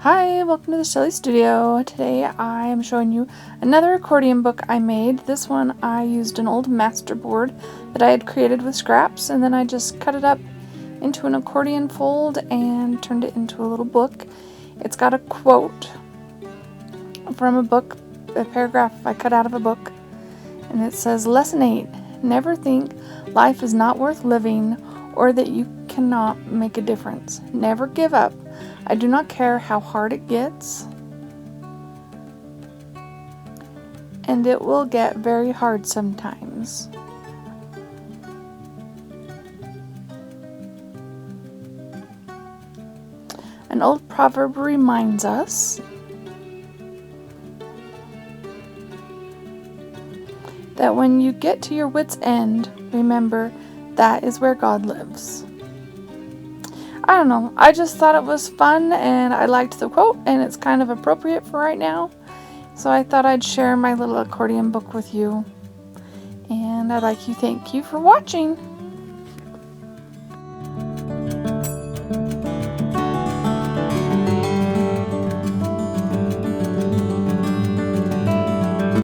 Hi, welcome to the Shelly Studio. Today I am showing you another accordion book I made. This one I used an old masterboard that I had created with scraps, and then I just cut it up into an accordion fold and turned it into a little book. It's got a quote from a book, a paragraph I cut out of a book, and it says, Lesson 8, never think life is not worth living or that you cannot make a difference. Never give up. I do not care how hard it gets, and it will get very hard sometimes. An old proverb reminds us that when you get to your wit's end, remember that is where God lives. I don't know, I just thought it was fun and I liked the quote and it's kind of appropriate for right now. So I thought I'd share my little accordion book with you. And I'd like to thank you for watching.